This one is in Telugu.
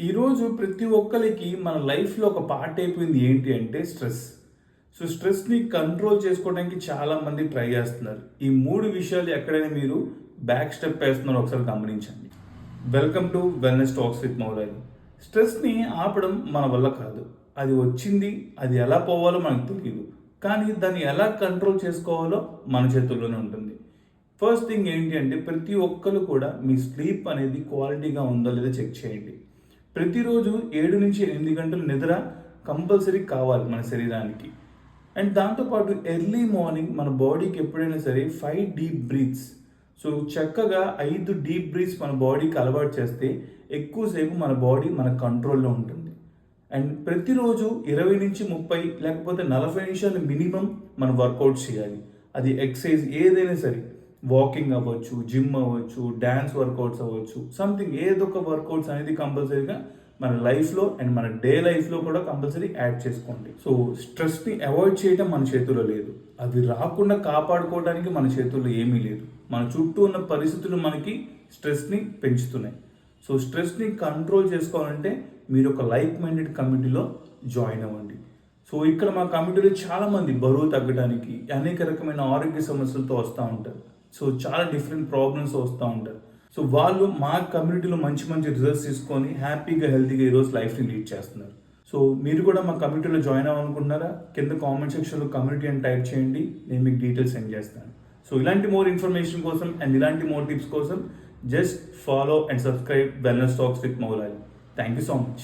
ఈరోజు ప్రతి ఒక్కరికి మన లైఫ్లో ఒక పార్ట్ అయిపోయింది ఏంటి అంటే స్ట్రెస్. సో స్ట్రెస్ని కంట్రోల్ చేసుకోవడానికి చాలామంది ట్రై చేస్తున్నారు. ఈ మూడు విషయాలు ఎక్కడైనా మీరు బ్యాక్ స్టెప్ వేస్తున్నారో ఒకసారి గమనించండి. Welcome to wellness talks with Moulali. స్ట్రెస్ని ఆపడం మన వల్ల కాదు. అది వచ్చింది, అది ఎలా పోవాలో మనకు తెలియదు. కానీ దాన్ని ఎలా కంట్రోల్ చేసుకోవాలో మన చేతుల్లోనే ఉంటుంది. ఫస్ట్ థింగ్ ఏంటి అంటే ప్రతి ఒక్కరు కూడా మీ స్లీప్ అనేది క్వాలిటీగా ఉందో లేదో చెక్ చేయండి. ప్రతిరోజు 7 నుంచి 8 గంటలు నిద్ర కంపల్సరీ కావాలి మన శరీరానికి. అండ్ దాంతోపాటు ఎర్లీ మార్నింగ్ మన బాడీకి ఎప్పుడైనా సరే 5 డీప్ బ్రీత్స్, సో చక్కగా 5 డీప్ బ్రీత్స్ మన బాడీకి అలవాటు చేస్తే ఎక్కువసేపు మన బాడీ మన కంట్రోల్లో ఉంటుంది. అండ్ ప్రతిరోజు 20 నుంచి 30 లేకపోతే 40 నిమిషాలు మినిమం మనం వర్కౌట్ చేయాలి. అది ఎక్సర్సైజ్ ఏదైనా సరే, వాకింగ్ అవ్వచ్చు, జిమ్ అవ్వచ్చు, డ్యాన్స్ వర్కౌట్స్ అవ్వచ్చు, సంథింగ్ ఏదో ఒక వర్కౌట్స్ అనేది కంపల్సరీగా మన లైఫ్లో అండ్ మన డే లైఫ్లో కూడా కంపల్సరీ యాడ్ చేసుకోండి. సో స్ట్రెస్ని అవాయిడ్ చేయడం మన చేతుల్లో లేదు, అవి రాకుండా కాపాడుకోవడానికి మన చేతుల్లో ఏమీ లేదు. మన చుట్టూ ఉన్న పరిస్థితులు మనకి స్ట్రెస్ని పెంచుతున్నాయి. సో స్ట్రెస్ని కంట్రోల్ చేసుకోవాలంటే మీరు ఒక లైక్ మైండెడ్ కమిటీలో జాయిన్ అవ్వండి. సో ఇక్కడ మా కమిటీలో చాలామంది బరువు తగ్గడానికి అనేక రకమైన ఆరోగ్య సమస్యలతో వస్తూ ఉంటారు. సో చాలా డిఫరెంట్ ప్రాబ్లమ్స్ వస్తూ ఉంటారు. సో వాళ్ళు మా కమ్యూనిటీలో మంచి మంచి రిజల్ట్స్ తీసుకొని హ్యాపీగా హెల్తీగా ఈరోజు లైఫ్ని లీడ్ చేస్తున్నారు. సో మీరు కూడా మా కమ్యూనిటీలో జాయిన్ అవ్వాలనుకుంటున్నారా? కింద కామెంట్ సెక్షన్లో కమ్యూనిటీ అని టైప్ చేయండి, నేను మీకు డీటెయిల్స్ సెండ్ చేస్తాను. సో ఇలాంటి మోర్ ఇన్ఫర్మేషన్ కోసం అండ్ ఇలాంటి మోర్ టిప్స్ కోసం just follow and subscribe wellness talks with Moula Ali. Thank you so much.